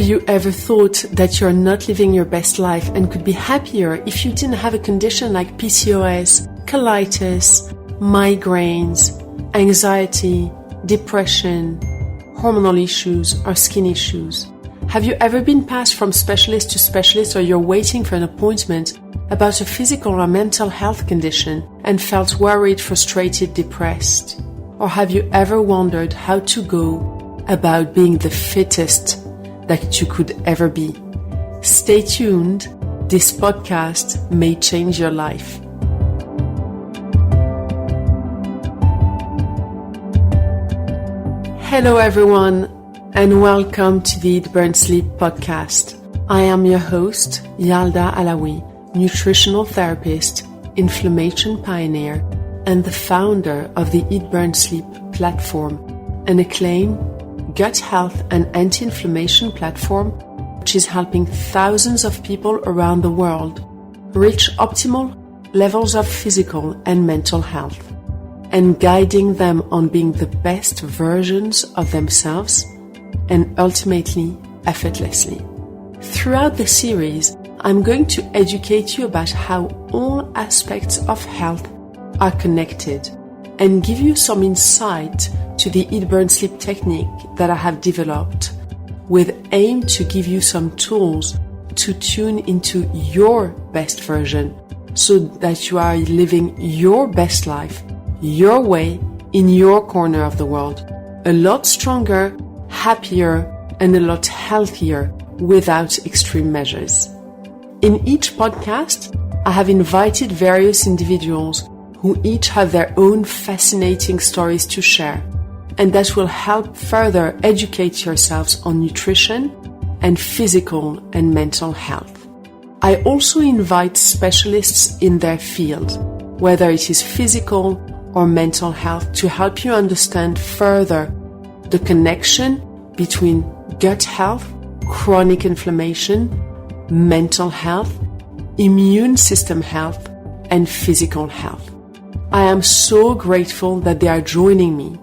Have you ever thought that you're not living your best life and could be happier if you didn't have a condition like PCOS, colitis, migraines, anxiety, depression, hormonal issues, or skin issues? Have you ever been passed from specialist to specialist, or you're waiting for an appointment about a physical or mental health condition and felt worried, frustrated, depressed? Or have you ever wondered how to go about being the fittest that you could ever be? Stay tuned. This podcast may change your life. Hello everyone, and welcome to the Eat, Burn, Sleep podcast. I am your host, Yalda Alawi, nutritional therapist, inflammation pioneer, and the founder of the Eat, Burn, Sleep platform, an acclaimed gut health and anti-inflammation platform which is helping thousands of people around the world reach optimal levels of physical and mental health, and guiding them on being the best versions of themselves and ultimately effortlessly. Throughout the series, I'm going to educate you about how all aspects of health are connected and give you some insight to the Eat, Burn, Sleep technique that I have developed with aim to give you some tools to tune into your best version so that you are living your best life, your way, in your corner of the world, a lot stronger, happier, and a lot healthier without extreme measures. In each podcast, I have invited various individuals who each have their own fascinating stories to share, and that will help further educate yourselves on nutrition and physical and mental health. I also invite specialists in their field, whether it is physical or mental health, to help you understand further the connection between gut health, chronic inflammation, mental health, immune system health, and physical health. I am so grateful that they are joining me.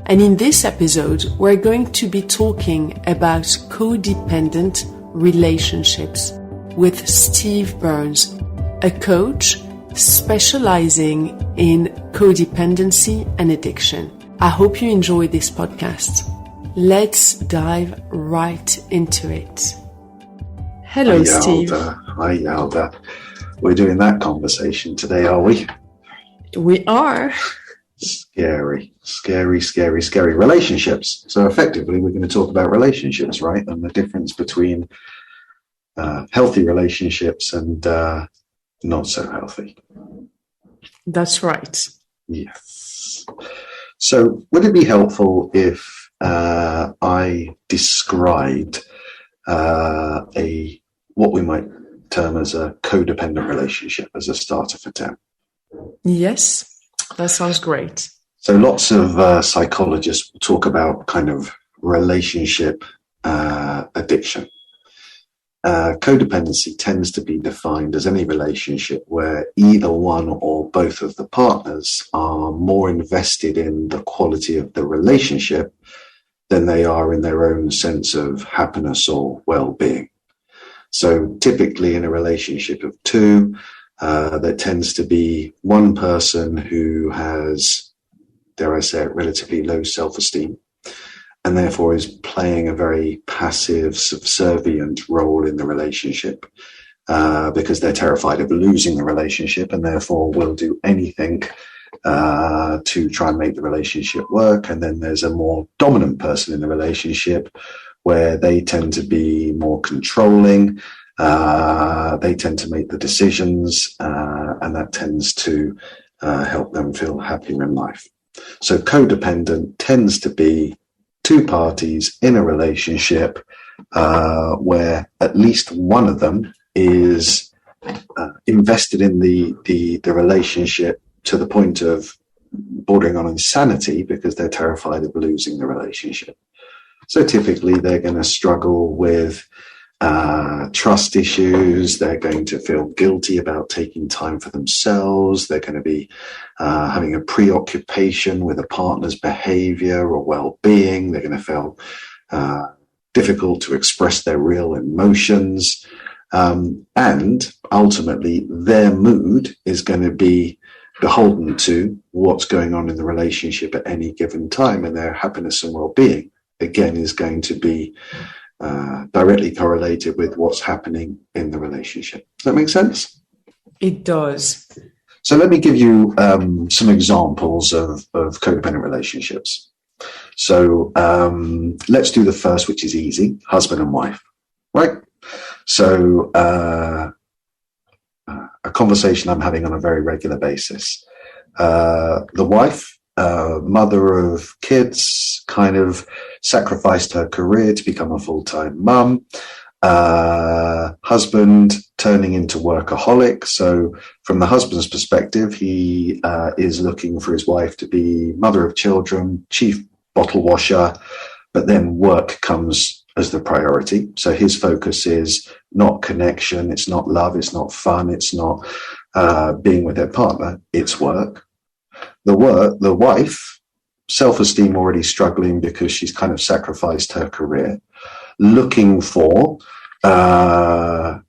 And in this episode, we're going to be talking about codependent relationships with Steve Burns, a coach specializing in codependency and addiction. I hope you enjoy this podcast. Let's dive right into it. Hello, Steve. Hi, Yalda. We're doing that conversation today, are we? We are. Scary. Relationships. So effectively, we're going to talk about relationships, right? And the difference between healthy relationships and not so healthy. That's right. Yes. So would it be helpful if I described what we might term as a codependent relationship as a starter for 10? Yes, that sounds great. So lots of psychologists will talk about kind of relationship addiction. Codependency tends to be defined as any relationship where either one or both of the partners are more invested in the quality of the relationship than they are in their own sense of happiness or well-being. So typically in a relationship of two, there tends to be one person who has, dare I say it, relatively low self-esteem, and therefore is playing a very passive, subservient role in the relationship because they're terrified of losing the relationship and therefore will do anything to try and make the relationship work. And then there's a more dominant person in the relationship where they tend to be more controlling. They tend to make the decisions, and that tends to help them feel happier in life. So codependent tends to be two parties in a relationship where at least one of them is invested in the relationship to the point of bordering on insanity because they're terrified of losing the relationship. So typically they're going to struggle with trust issues. They're going to feel guilty about taking time for themselves. They're going to be having a preoccupation with a partner's behavior or well-being. They're going to feel difficult to express their real emotions. And ultimately, their mood is going to be beholden to what's going on in the relationship at any given time, and their happiness and well-being, again, is going to be directly correlated with what's happening in the relationship. Does that make sense? It does. So let me give you some examples of codependent relationships. So let's do the first, which is easy, husband and wife, right? So a conversation I'm having on a very regular basis. The wife, mother of kids, kind of sacrificed her career to become a full-time mum. Husband turning into workaholic. So from the husband's perspective, he is looking for his wife to be mother of children, chief bottle washer, but then work comes as the priority. So his focus is not connection, it's not love, it's not fun, it's not being with their partner, it's work. The wife, self-esteem already struggling because she's kind of sacrificed her career, looking for a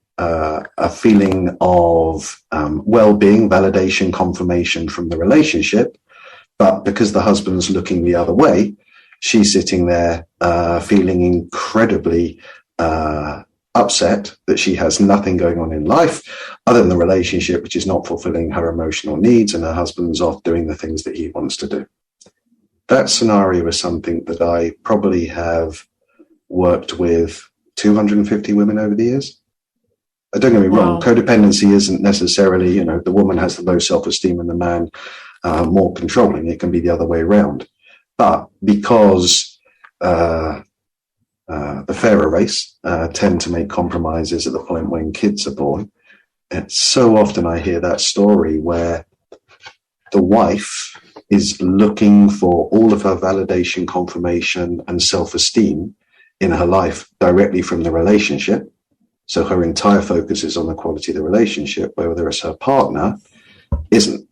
feeling of well-being, validation, confirmation from the relationship. But because the husband's looking the other way, she's sitting there feeling incredibly upset that she has nothing going on in life other than the relationship, which is not fulfilling her emotional needs, and her husband's off doing the things that he wants to do. That scenario is something that I probably have worked with 250 women over the years. Don't get me wrong, codependency isn't necessarily, the woman has the low self-esteem and the man more controlling. It can be the other way around. But because the fairer race tend to make compromises at the point when kids are born, and so often I hear that story where the wife is looking for all of her validation, confirmation, and self-esteem in her life directly from the relationship. So her entire focus is on the quality of the relationship, whether it's her partner isn't.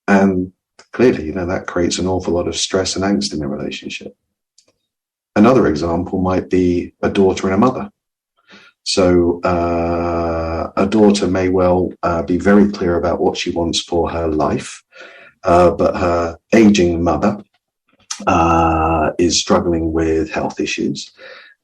And clearly, that creates an awful lot of stress and angst in the relationship. Another example might be a daughter and a mother. So a daughter may well be very clear about what she wants for her life, but her aging mother is struggling with health issues.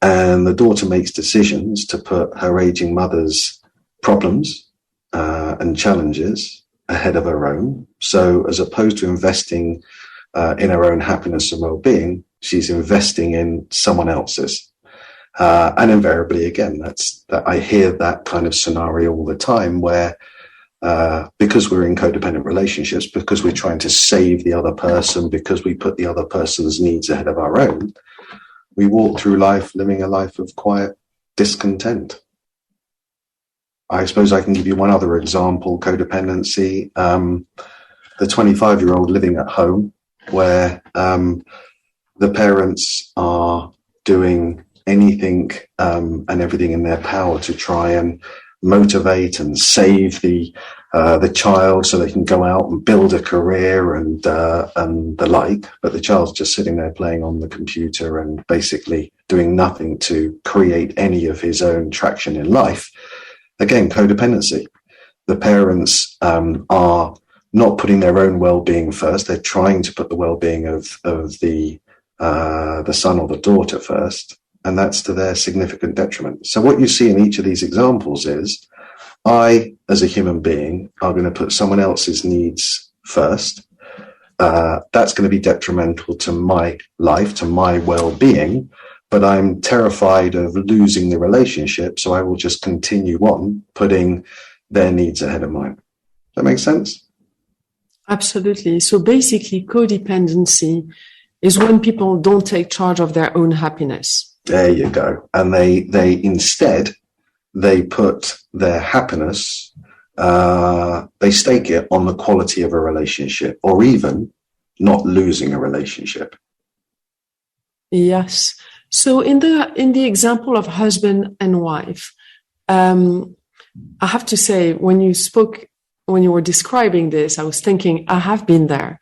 And the daughter makes decisions to put her aging mother's problems and challenges ahead of her own. So as opposed to investing in her own happiness and well-being, she's investing in someone else's. And invariably, again, I hear that kind of scenario all the time where because we're in codependent relationships, because we're trying to save the other person, because we put the other person's needs ahead of our own, we walk through life living a life of quiet discontent. I suppose I can give you one other example, codependency. The 25-year-old living at home where the parents are doing anything and everything in their power to try and motivate and save the child so they can go out and build a career and the like, but the child's just sitting there playing on the computer and basically doing nothing to create any of his own traction in life. Again, codependency. The parents are not putting their own well-being first. They're trying to put the well-being of the son or the daughter first, and that's to their significant detriment. So what you see in each of these examples is I, as a human being, are going to put someone else's needs first. That's going to be detrimental to my life, to my well-being, but I'm terrified of losing the relationship, so I will just continue on putting their needs ahead of mine. Does that make sense? Absolutely. So basically, codependency is when people don't take charge of their own happiness. There you go. And they instead, they put their happiness, they stake it on the quality of a relationship, or even not losing a relationship. Yes. So in the example of husband and wife, I have to say, when you were describing this, I was thinking, I have been there.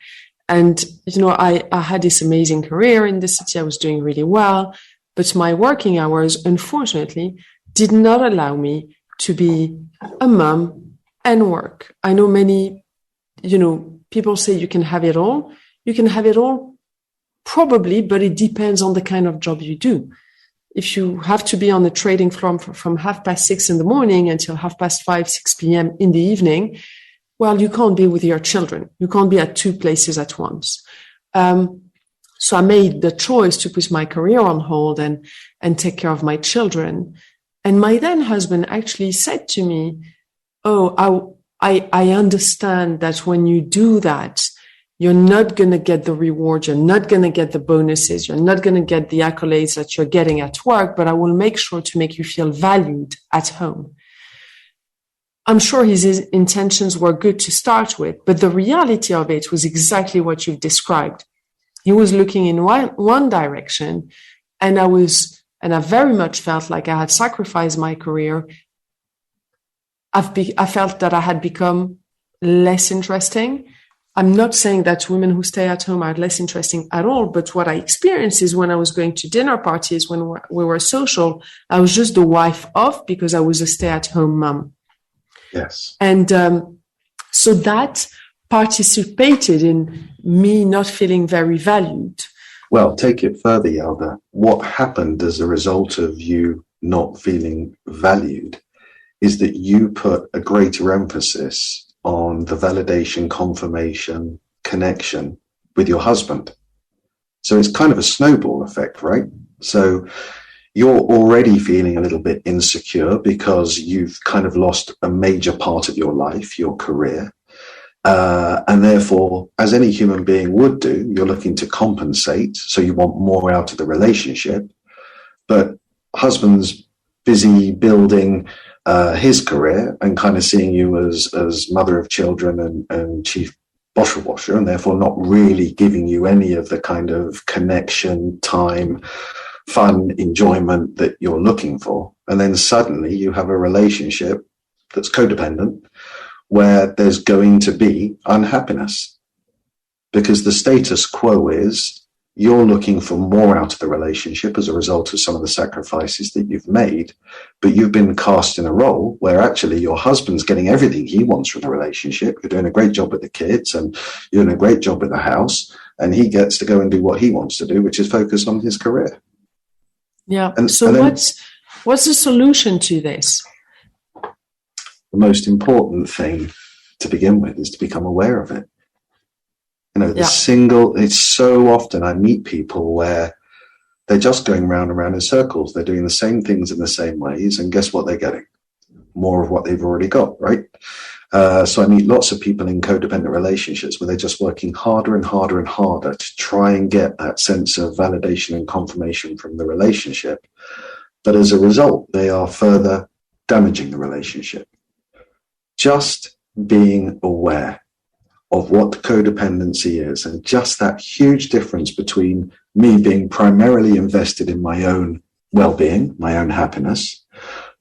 And, I had this amazing career in the city. I was doing really well. But my working hours, unfortunately, did not allow me to be a mom and work. I know many, people say you can have it all. You can have it all, probably, but it depends on the kind of job you do. If you have to be on the trading floor from 6:30 in the morning until 5:30, 6 p.m. in the evening, well, you can't be with your children. You can't be at two places at once. So I made the choice to put my career on hold and take care of my children. And my then husband actually said to me, "Oh, I understand that when you do that, you're not going to get the reward. You're not going to get the bonuses. You're not going to get the accolades that you're getting at work, but I will make sure to make you feel valued at home." I'm sure his intentions were good to start with, but the reality of it was exactly what you've described. He was looking in one direction, and I very much felt like I had sacrificed my career. I felt that I had become less interesting. I'm not saying that women who stay at home are less interesting at all, but what I experienced is when I was going to dinner parties, when we were social, I was just the wife of, because I was a stay-at-home mom. Yes. And so that participated in me not feeling very valued. Well, take it further, Yalda. What happened as a result of you not feeling valued is that you put a greater emphasis on the validation, confirmation, connection with your husband. So it's kind of a snowball effect, right? So you're already feeling a little bit insecure because you've kind of lost a major part of your life, your career. And therefore, as any human being would do, you're looking to compensate. So you want more out of the relationship. But husband's busy building his career and kind of seeing you as mother of children and chief washer, and therefore not really giving you any of the kind of connection, time, fun, enjoyment that you're looking for. And then suddenly you have a relationship that's codependent, where there's going to be unhappiness because the status quo is you're looking for more out of the relationship as a result of some of the sacrifices that you've made, but you've been cast in a role where actually your husband's getting everything he wants from the relationship. You're doing a great job with the kids and you're doing a great job with the house, and he gets to go and do what he wants to do, which is focus on his career. Yeah. So what's the solution to this? The most important thing to begin with is to become aware of it. It's so often I meet people where they're just going round and round in circles. They're doing the same things in the same ways. And guess what they're getting? More of what they've already got, right? So I meet lots of people in codependent relationships where they're just working harder and harder and harder to try and get that sense of validation and confirmation from the relationship. But as a result, they are further damaging the relationship. Just being aware of what codependency is, and just that huge difference between me being primarily invested in my own well-being, my own happiness,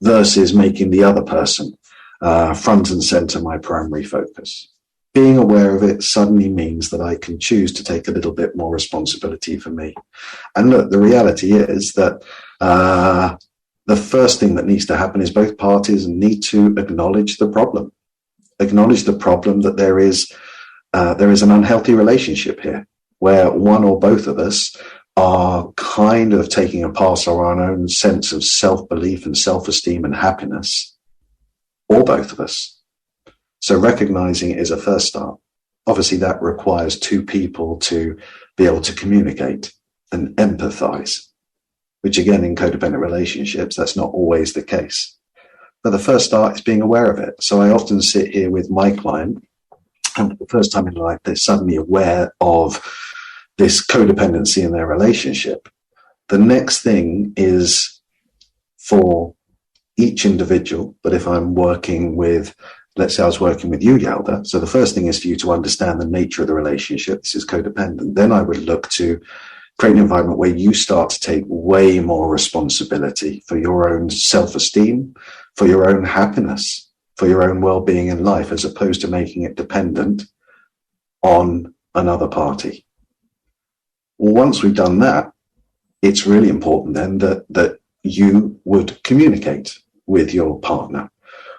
versus making the other person front and center my primary focus. Being aware of it suddenly means that I can choose to take a little bit more responsibility for me. And look, the reality is that the first thing that needs to happen is both parties need to acknowledge the problem. Acknowledge the problem that there is an unhealthy relationship here, where one or both of us are kind of taking a pass on our own sense of self-belief and self-esteem and happiness, or both of us. So recognizing it is a first start. Obviously, that requires two people to be able to communicate and empathize, which again, in codependent relationships, that's not always the case. But the first start is being aware of it. So I often sit here with my client, and for the first time in life, they're suddenly aware of this codependency in their relationship. The next thing is for each individual, but if I'm working with, let's say I was working with you, Yalda, so the first thing is for you to understand the nature of the relationship. This is codependent. Then I would look to create an environment where you start to take way more responsibility for your own self-esteem, for your own happiness, for your own well-being in life, as opposed to making it dependent on another party. Well, once we've done that, it's really important then that you would communicate with your partner,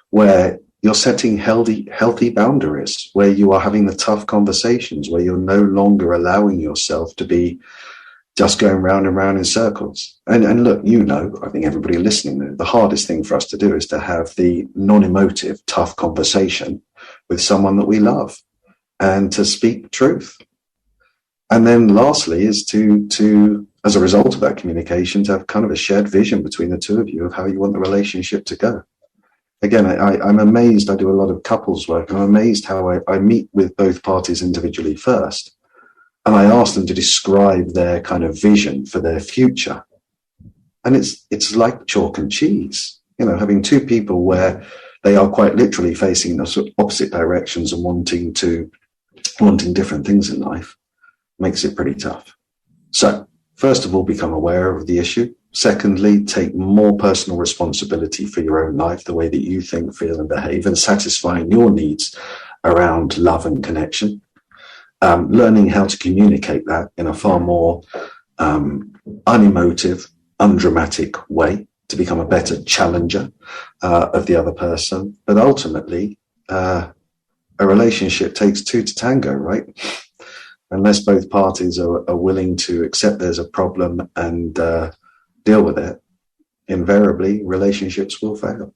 where you're setting healthy boundaries, where you are having the tough conversations, where you're no longer allowing yourself to be just going round and round in circles. And look, I think everybody listening, the hardest thing for us to do is to have the non-emotive, tough conversation with someone that we love and to speak truth. And then lastly is to as a result of that communication, to have kind of a shared vision between the two of you of how you want the relationship to go. Again, I'm amazed. I do a lot of couples work, and I'm amazed how I meet with both parties individually first. And I ask them to describe their kind of vision for their future. And it's like chalk and cheese, having two people where they are quite literally facing the sort of opposite directions and wanting different things in life makes it pretty tough. So first of all, become aware of the issue. Secondly, take more personal responsibility for your own life, the way that you think, feel, and behave, and satisfying your needs around love and connection. Learning how to communicate that in a far more unemotive, undramatic way to become a better challenger of the other person. But ultimately, a relationship takes two to tango, right? Unless both parties are willing to accept there's a problem and deal with it, invariably relationships will fail.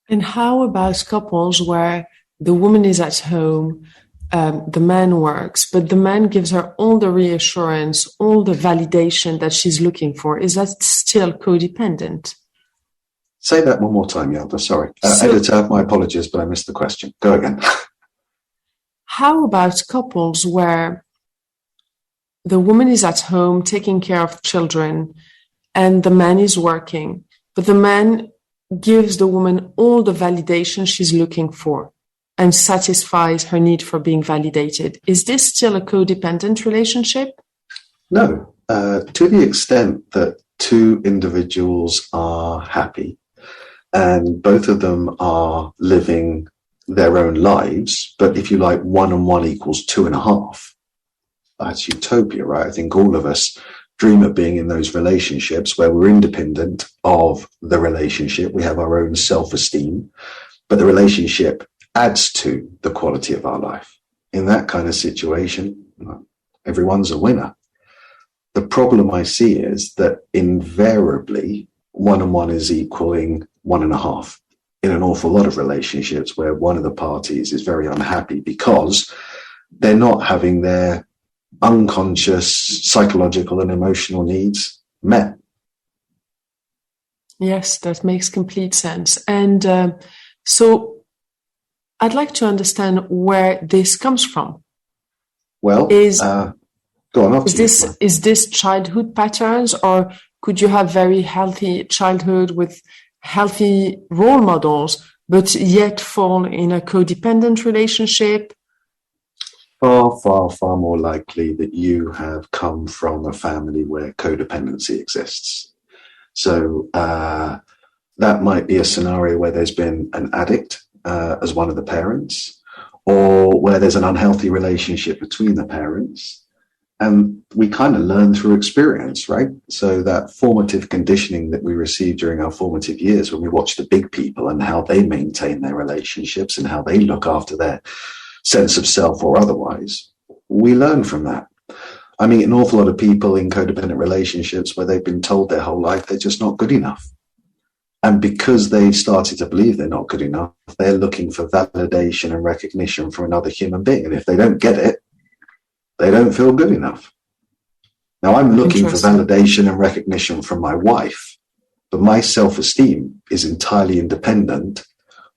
And how about couples where the woman is at home, the man works, but the man gives her all the reassurance, all the validation that she's looking for? Is that still codependent? Say that one more time, Yalda. Sorry. Editor, my apologies, but I missed the question. Go again. How about couples where the woman is at home taking care of children and the man is working, but the man gives the woman all the validation she's looking for and satisfies her need for being validated? Is this still a codependent relationship? No. To the extent that two individuals are happy and both of them are living their own lives, but if you like, 1 and 1 equals 2.5. That's utopia, right? I think all of us dream of being in those relationships where we're independent of the relationship. We have our own self-esteem, but the relationship adds to the quality of our life. In that kind of situation, everyone's a winner. The problem I see is that invariably 1 and 1 is equaling 1.5. In an awful lot of relationships where one of the parties is very unhappy because they're not having their unconscious psychological and emotional needs met. Yes, that makes complete sense. And so I'd like to understand where this comes from. Well, go on. Is this childhood patterns, or could you have very healthy childhood with healthy role models, but yet fall in a codependent relationship? Far, far, far more likely that you have come from a family where codependency exists. So that might be a scenario where there's been an addict as one of the parents, or where there's an unhealthy relationship between the parents. And we kind of learn through experience, right? So that formative conditioning that we receive during our formative years, when we watch the big people and how they maintain their relationships and how they look after their sense of self or otherwise, we learn from that. I mean, an awful lot of people in codependent relationships where they've been told their whole life they're just not good enough. And because they've started to believe they're not good enough, they're looking for validation and recognition from another human being. And if they don't get it, they don't feel good enough. Now, I'm looking for validation and recognition from my wife, but my self-esteem is entirely independent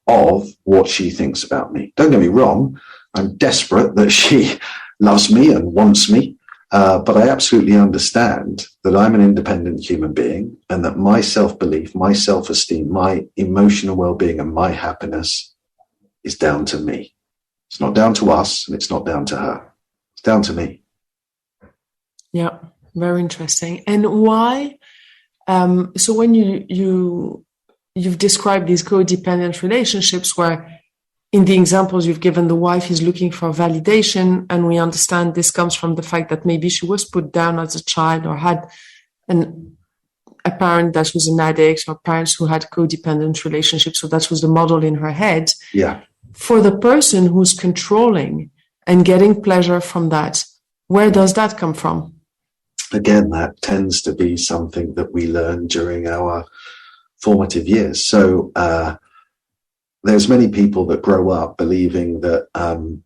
of what she thinks about me. Don't get me wrong. I'm desperate that she loves me and wants me, but I absolutely understand that I'm an independent human being and that my self-belief, my self-esteem, my emotional well-being and my happiness is down to me. It's not down to us and it's not down to her. It's down to me. Yeah, very interesting. And why? So when you've described these codependent relationships where in the examples you've given, the wife is looking for validation, and we understand this comes from the fact that maybe she was put down as a child or had a parent that was an addict or parents who had codependent relationships. So that was the model in her head. Yeah. For the person who's controlling and getting pleasure from that, where does that come from? Again, that tends to be something that we learn during our formative years. So there's many people that grow up believing that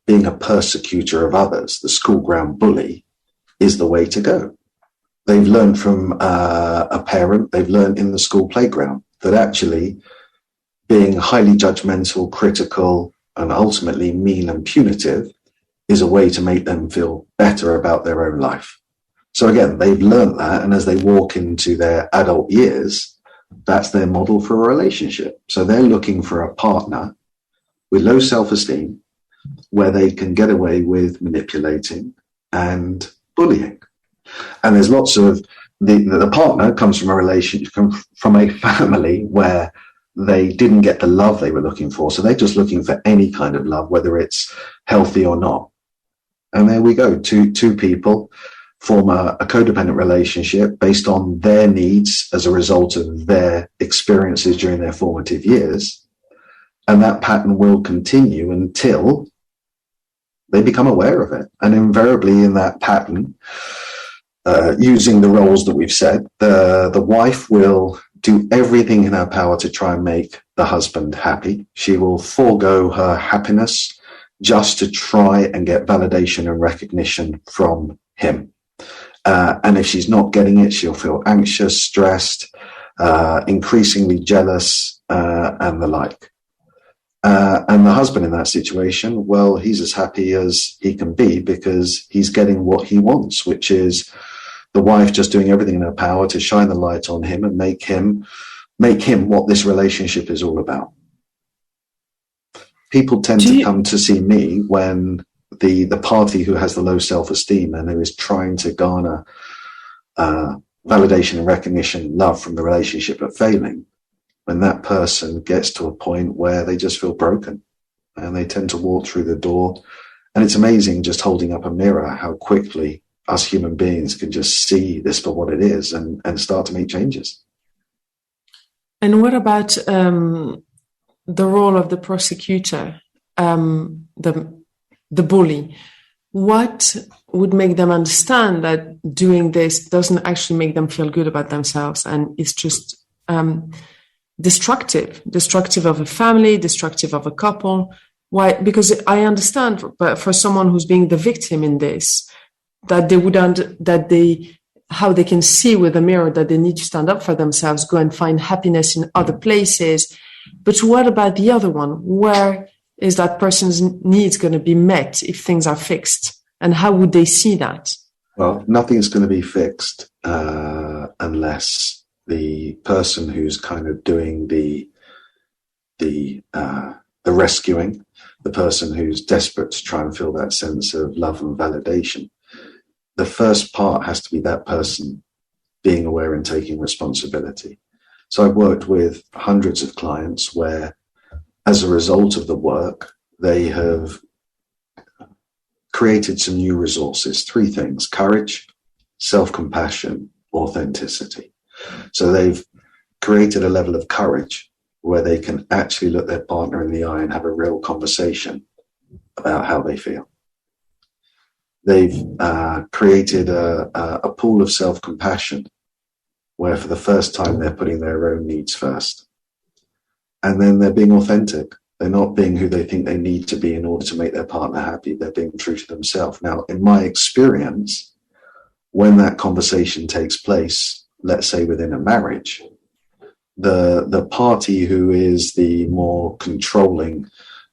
being a persecutor of others, the school ground bully, is the way to go. They've learned from a parent, they've learned in the school playground that actually being highly judgmental, critical, and ultimately mean and punitive is a way to make them feel better about their own life. So again, they've learned that, and as they walk into their adult years, that's their model for a relationship. So they're looking for a partner with low self-esteem where they can get away with manipulating and bullying. And there's lots of the partner comes from a relationship, from a family where they didn't get the love they were looking for. So they're just looking for any kind of love, whether it's healthy or not. And there we go. Two people form a codependent relationship based on their needs as a result of their experiences during their formative years. And that pattern will continue until they become aware of it. And invariably in that pattern, using the roles that we've said, the wife will do everything in her power to try and make the husband happy. She will forego her happiness just to try and get validation and recognition from him. And if she's not getting it, she'll feel anxious, stressed, increasingly jealous, and the like. And the husband in that situation, well, he's as happy as he can be because he's getting what he wants, which is the wife just doing everything in her power to shine the light on him and make him what this relationship is all about. People tend to come to see me when the party who has the low self-esteem and who is trying to garner validation and recognition, love from the relationship but failing, when that person gets to a point where they just feel broken and they tend to walk through the door. And it's amazing just holding up a mirror how quickly us human beings can just see this for what it is and start to make changes. And what about the role of the prosecutor, the bully? What would make them understand that doing this doesn't actually make them feel good about themselves and it's just destructive of a family, destructive of a couple? Why? Because I understand, but for someone who's being the victim in this, that how they can see with a mirror that they need to stand up for themselves, go and find happiness in other places. But what about the other one? Where is that person's needs going to be met if things are fixed? And how would they see that? Well, nothing's going to be fixed unless the person who's kind of doing the rescuing, the person who's desperate to try and feel that sense of love and validation, the first part has to be that person being aware and taking responsibility. So I've worked with hundreds of clients where, as a result of the work, they have created some new resources, 3 things: courage, self-compassion, authenticity. So they've created a level of courage where they can actually look their partner in the eye and have a real conversation about how they feel. They've created a pool of self-compassion where for the first time they're putting their own needs first. And then they're being authentic. They're not being who they think they need to be in order to make their partner happy. They're being true to themselves. Now, in my experience, when that conversation takes place, let's say within a marriage, the party who is the more controlling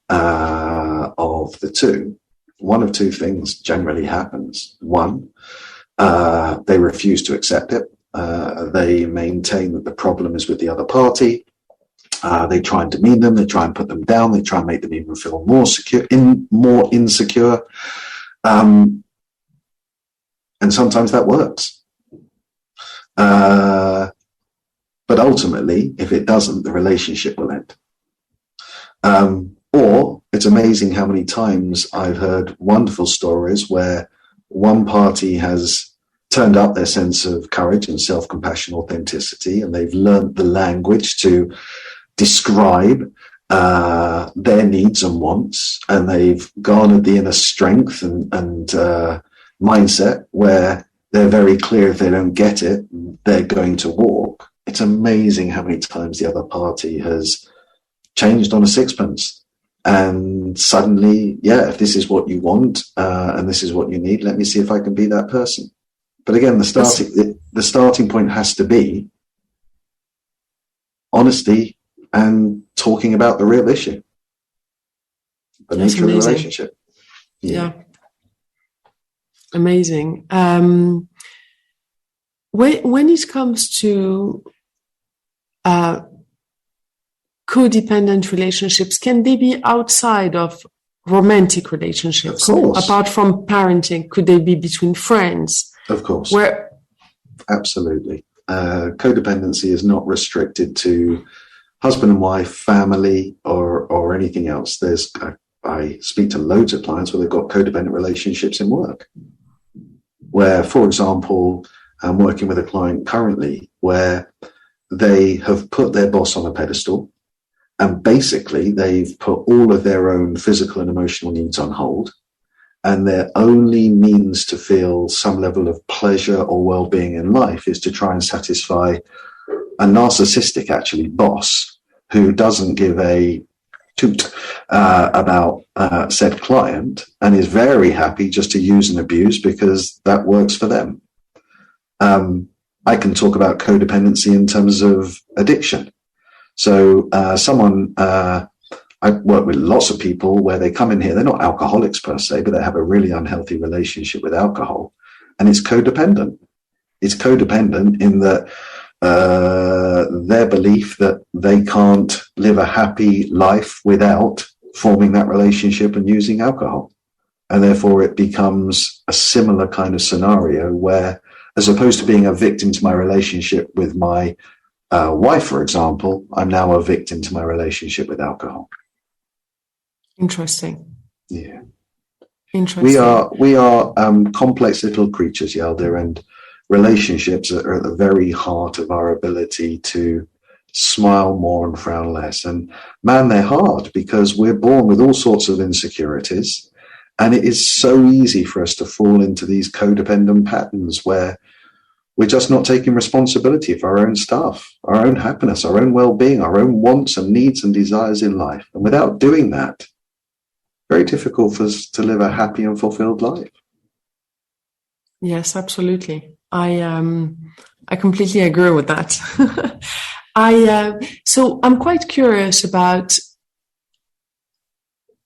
of the two, one of 2 things generally happens. One, they refuse to accept it. They maintain that the problem is with the other party. They try and demean them. They try and put them down. They try and make them even feel more insecure. And sometimes that works. But ultimately, if it doesn't, the relationship will end. Or it's amazing how many times I've heard wonderful stories where one party has turned up their sense of courage and self-compassion, authenticity, and they've learned the language to describe their needs and wants, and they've garnered the inner strength and mindset where they're very clear if they don't get it, they're going to walk. It's amazing how many times the other party has changed on a sixpence. And suddenly, yeah, if this is what you want and this is what you need, let me see if I can be that person. But again, the starting point has to be honesty and talking about the real issue, the nature of the relationship. Yeah. Amazing. When it comes to codependent relationships, can they be outside of romantic relationships? Of course. Apart from parenting, could they be between friends? Of course. Absolutely. Codependency is not restricted to husband and wife, family, or anything else. I speak to loads of clients where they've got codependent relationships in work. Where, for example, I'm working with a client currently where they have put their boss on a pedestal, and basically they've put all of their own physical and emotional needs on hold, and their only means to feel some level of pleasure or well-being in life is to try and satisfy a narcissistic, actually, boss who doesn't give a toot about said client and is very happy just to use and abuse because that works for them. I can talk about codependency in terms of addiction. So I work with lots of people where they come in here, they're not alcoholics per se, but they have a really unhealthy relationship with alcohol, and it's codependent. It's codependent in that their belief that they can't live a happy life without forming that relationship and using alcohol. And therefore it becomes a similar kind of scenario where, as opposed to being a victim to my relationship with my wife, for example, I'm now a victim to my relationship with alcohol. Interesting. Yeah. Interesting. We are complex little creatures, Yelda, and relationships are at the very heart of our ability to smile more and frown less. And man, they're hard because we're born with all sorts of insecurities. And it is so easy for us to fall into these codependent patterns where we're just not taking responsibility for our own stuff, our own happiness, our own well-being, our own wants and needs and desires in life. And without doing that, very difficult for us to live a happy and fulfilled life. Yes, absolutely. I completely agree with that. So I'm quite curious about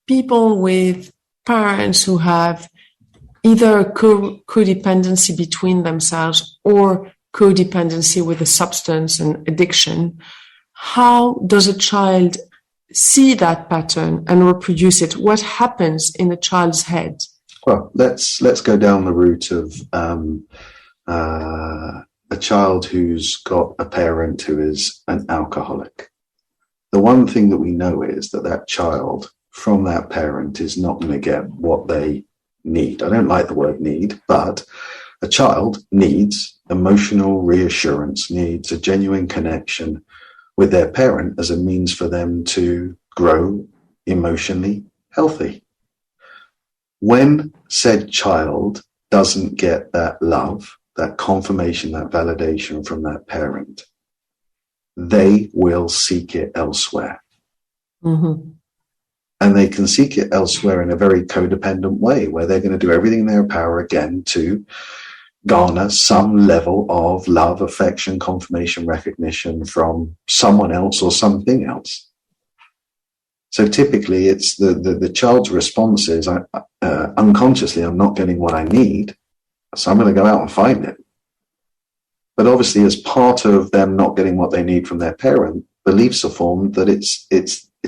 people with parents who have either codependency between themselves or codependency with a substance and addiction. How does a child see that pattern and reproduce it? What happens in a child's head? Well, let's go down the route of a child who's got a parent who is an alcoholic. The one thing that we know is that child from that parent is not going to get what they need. I don't like the word need, but a child needs emotional reassurance, needs a genuine connection with their parent as a means for them to grow emotionally healthy. When said child doesn't get that love, that confirmation, that validation from that parent, they will seek it elsewhere. Mm-hmm. And they can seek it elsewhere in a very codependent way, where they're going to do everything in their power again to garner some level of love, affection, confirmation, recognition from someone else or something else. So typically it's the child's response is, unconsciously, I'm not getting what I need, so I'm going to go out and find it. But obviously, as part of them not getting what they need from their parent, beliefs are formed that it's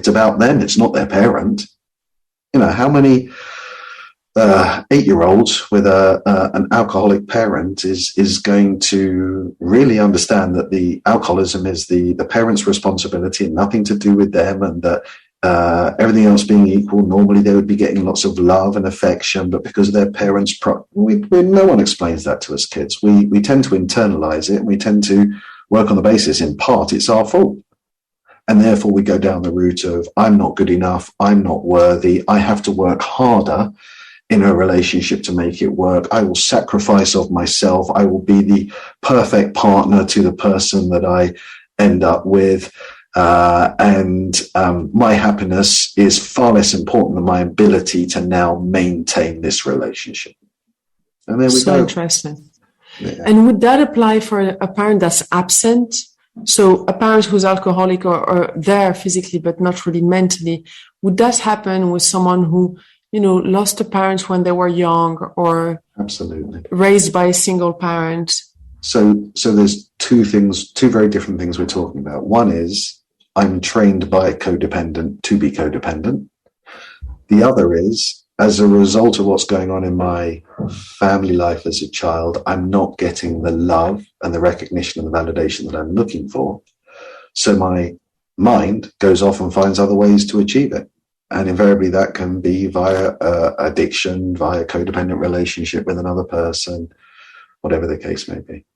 about them, it's not their parent. You know, how many 8-year-olds with an alcoholic parent is going to really understand that the alcoholism is the parent's responsibility and nothing to do with them, and that everything else being equal, normally they would be getting lots of love and affection, but because of their parents, no one explains that to us kids. We tend to internalize it, and we tend to work on the basis, in part, it's our fault. And therefore we go down the route of, I'm not good enough, I'm not worthy, I have to work harder in a relationship to make it work. I will sacrifice of myself. I will be the perfect partner to the person that I end up with. And my happiness is far less important than my ability to now maintain this relationship. And there we go. So interesting. Yeah. And would that apply for a parent that's absent? So a parent who's alcoholic or there physically, but not really mentally, would that happen with someone who, lost a parent when they were young or absolutely raised by a single parent? So there's two very different things we're talking about. One is I'm trained by a codependent to be codependent. The other is, as a result of what's going on in my family life as a child, I'm not getting the love and the recognition and the validation that I'm looking for. So my mind goes off and finds other ways to achieve it. And invariably that can be via addiction, via codependent relationship with another person, whatever the case may be.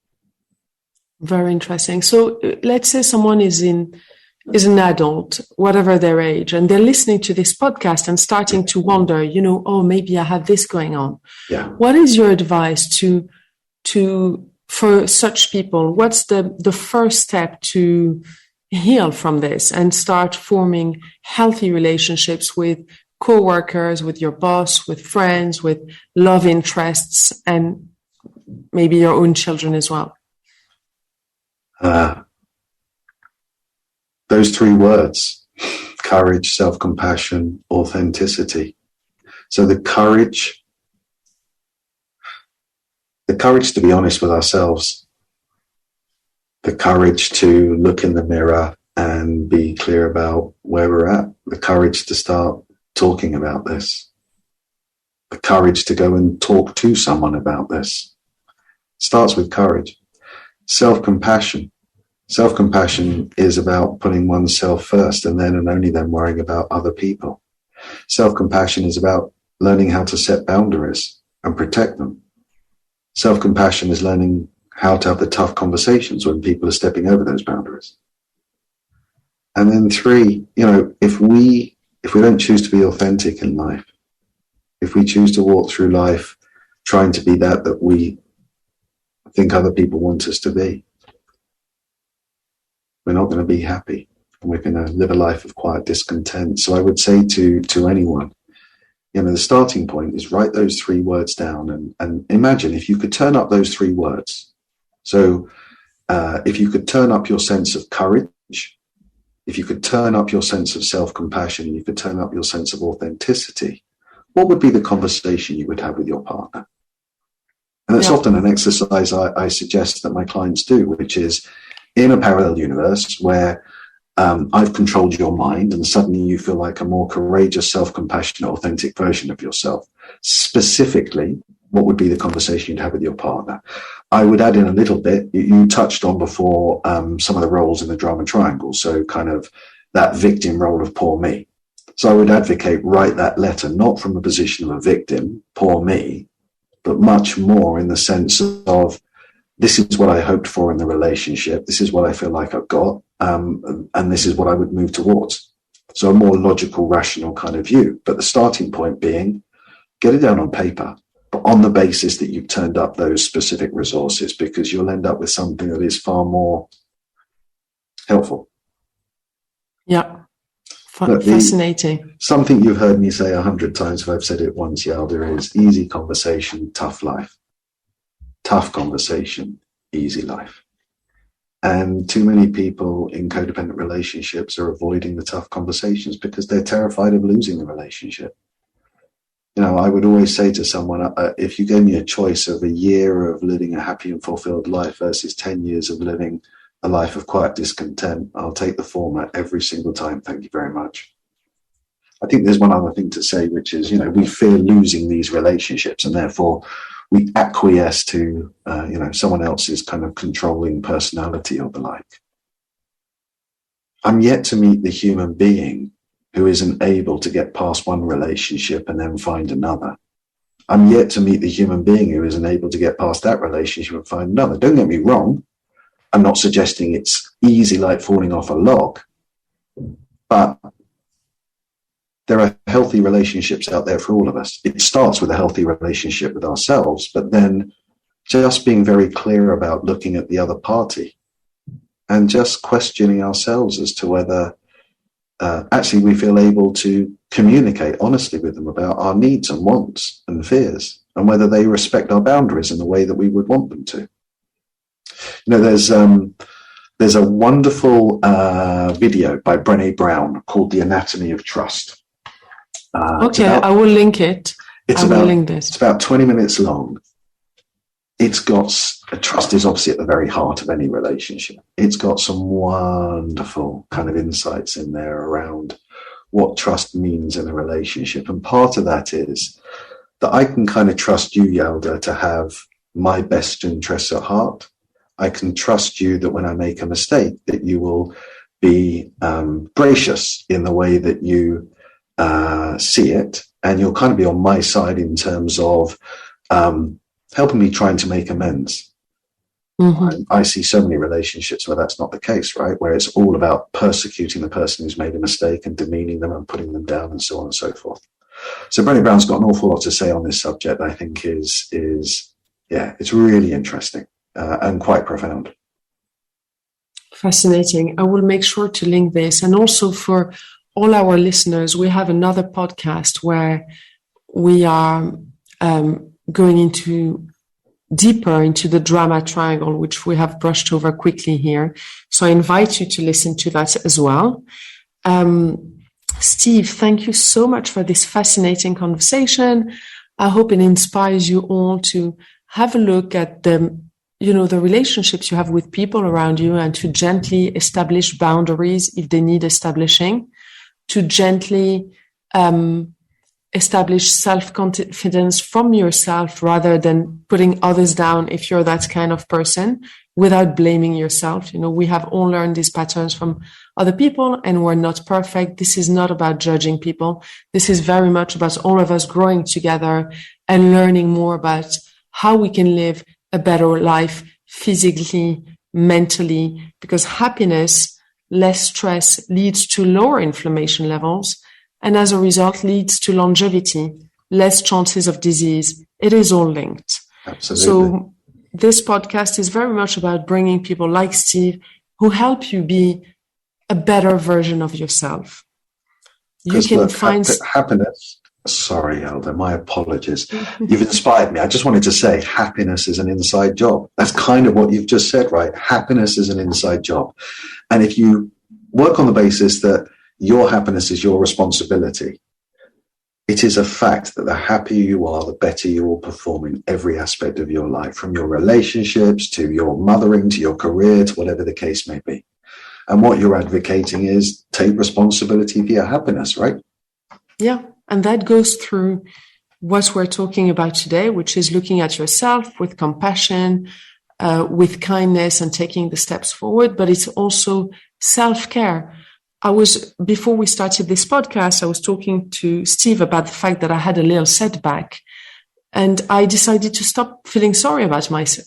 Very interesting. So let's say someone is an adult, whatever their age, and they're listening to this podcast and starting to wonder, oh, maybe I have this going on. Yeah. What is your advice for such people? What's the first step to heal from this and start forming healthy relationships with co-workers, with your boss, with friends, with love interests, and maybe your own children as well? Those three words: courage, self-compassion, authenticity. So the courage to be honest with ourselves, the courage to look in the mirror and be clear about where we're at, the courage to start talking about this, the courage to go and talk to someone about this. Starts with courage. Self-compassion. Self-compassion is about putting oneself first and only then worrying about other people. Self-compassion is about learning how to set boundaries and protect them. Self-compassion is learning how to have the tough conversations when people are stepping over those boundaries. And then three, if we don't choose to be authentic in life, if we choose to walk through life trying to be that we think other people want us to be, we're not going to be happy, and we're going to live a life of quiet discontent. So I would say to anyone, the starting point is write those three words down and imagine if you could turn up those three words. So if you could turn up your sense of courage, if you could turn up your sense of self-compassion, and you could turn up your sense of authenticity, what would be the conversation you would have with your partner? And it's often an exercise I suggest that my clients do, which is in a parallel universe where I've controlled your mind and suddenly you feel like a more courageous, self-compassionate, authentic version of yourself. Specifically, what would be the conversation you'd have with your partner? I would add in a little bit, you touched on before some of the roles in the drama triangle, so kind of that victim role of poor me. So I would advocate write that letter not from the position of a victim, poor me, but much more in the sense of this is what I hoped for in the relationship, this is what I feel like I've got, and this is what I would move towards. So a more logical, rational kind of view. But the starting point being, get it down on paper, but on the basis that you've turned up those specific resources, because you'll end up with something that is far more helpful. Yeah. Fascinating. Something you've heard me say 100 times, if I've said it once, Yalda, is easy conversation, tough life. Tough conversation, easy life. And too many people in codependent relationships are avoiding the tough conversations because they're terrified of losing the relationship. I would always say to someone, if you gave me a choice of a year of living a happy and fulfilled life versus 10 years of living a life of quiet discontent, I'll take the former every single time. Thank you very much. I think there's one other thing to say, which is, we fear losing these relationships and therefore we acquiesce to, someone else's kind of controlling personality or the like. I'm yet to meet the human being who isn't able to get past one relationship and then find another. I'm yet to meet the human being who isn't able to get past that relationship and find another. Don't get me wrong. I'm not suggesting it's easy like falling off a log, but there are healthy relationships out there for all of us. It starts with a healthy relationship with ourselves, but then just being very clear about looking at the other party and just questioning ourselves as to whether actually we feel able to communicate honestly with them about our needs and wants and fears, and whether they respect our boundaries in the way that we would want them to. You know, there's a wonderful video by Brené Brown called The Anatomy of Trust. I will link it. It's about 20 minutes long. It's got, trust is obviously at the very heart of any relationship. It's got some wonderful kind of insights in there around what trust means in a relationship. And part of that is that I can kind of trust you, Yalda, to have my best interests at heart. I can trust you that when I make a mistake, that you will be gracious in the way that you see it. And you'll kind of be on my side in terms of helping me trying to make amends. Mm-hmm. I see so many relationships where that's not the case, right? Where it's all about persecuting the person who's made a mistake and demeaning them and putting them down and so on and so forth. So Brené Brown's got an awful lot to say on this subject. I think is it's really interesting and quite profound. Fascinating. I will make sure to link this. And also for all our listeners, we have another podcast where we are going deeper into the drama triangle, which we have brushed over quickly here. So I invite you to listen to that as well. Steve, thank you so much for this fascinating conversation. I hope it inspires you all to have a look at the relationships you have with people around you, and to gently establish boundaries if they need establishing, to gently establish self-confidence from yourself rather than putting others down if you're that kind of person, without blaming yourself. We have all learned these patterns from other people, and we're not perfect. This is not about judging people. This is very much about all of us growing together and learning more about how we can live a better life physically, mentally, because happiness, less stress leads to lower inflammation levels, and as a result leads to longevity, less chances of disease. It is all linked. Absolutely. So this podcast is very much about bringing people like Steve who help you be a better version of yourself. You can find happiness. Sorry, Elder, my apologies. You've inspired me. I just wanted to say happiness is an inside job. That's kind of what you've just said, right? Happiness is an inside job. And if you work on the basis that your happiness is your responsibility, it is a fact that the happier you are, the better you will perform in every aspect of your life, from your relationships to your mothering, to your career, to whatever the case may be. And what you're advocating is take responsibility for your happiness, right? Yeah. And that goes through what we're talking about today, which is looking at yourself with compassion, with kindness, and taking the steps forward. But it's also self-care. Before we started this podcast, I was talking to Steve about the fact that I had a little setback, and I decided to stop feeling sorry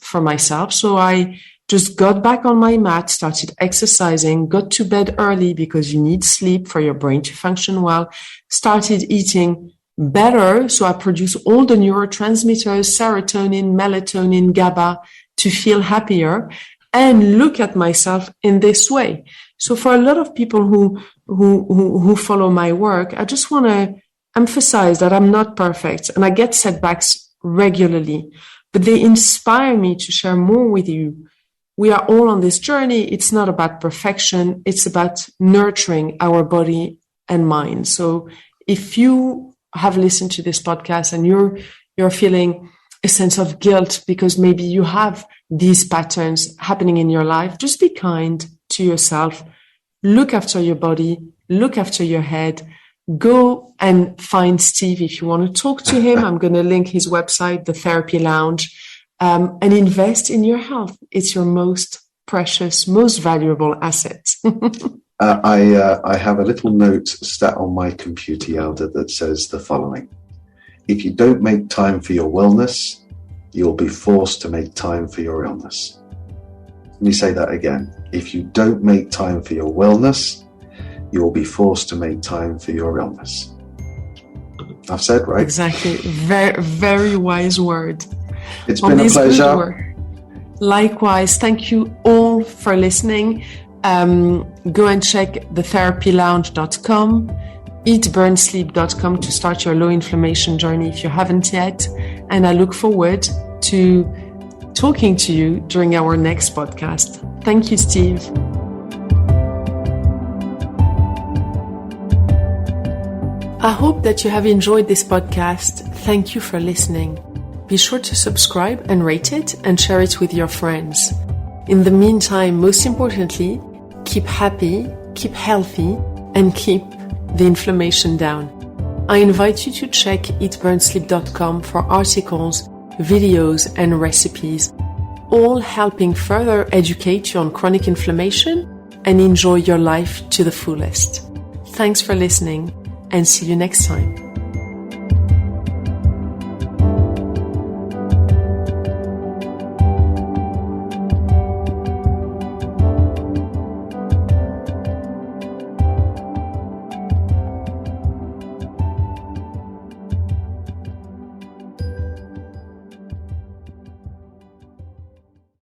for myself. So I just got back on my mat, started exercising, got to bed early because you need sleep for your brain to function well, started eating better. So I produce all the neurotransmitters, serotonin, melatonin, GABA, to feel happier and look at myself in this way. So for a lot of people who follow my work, I just want to emphasize that I'm not perfect and I get setbacks regularly, but they inspire me to share more with you. We are all on this journey. It's not about perfection. It's about nurturing our body and mind. So if you have listened to this podcast and you're feeling a sense of guilt because maybe you have these patterns happening in your life, just be kind to yourself. Look after your body. Look after your head. Go and find Steve if you want to talk to him. I'm going to link his website, The Therapy Lounge. And invest in your health. It's your most precious, most valuable asset. I have a little note sat on my computer, Yalda, that says the following. If you don't make time for your wellness, you'll be forced to make time for your illness. Let me say that again. If you don't make time for your wellness, you'll be forced to make time for your illness. I've said right. Exactly. Very, very wise word. It's been a pleasure. Likewise. Thank you all for listening. Go and check thetherapylounge.com, eatburnsleep.com to start your low inflammation journey if you haven't yet. And I look forward to talking to you during our next podcast. Thank you, Steve. I hope that you have enjoyed this podcast. Thank you for listening. Be sure to subscribe and rate it and share it with your friends. In the meantime, most importantly, keep happy, keep healthy, and keep the inflammation down. I invite you to check eatburnsleep.com for articles, videos, and recipes, all helping further educate you on chronic inflammation and enjoy your life to the fullest. Thanks for listening, and see you next time.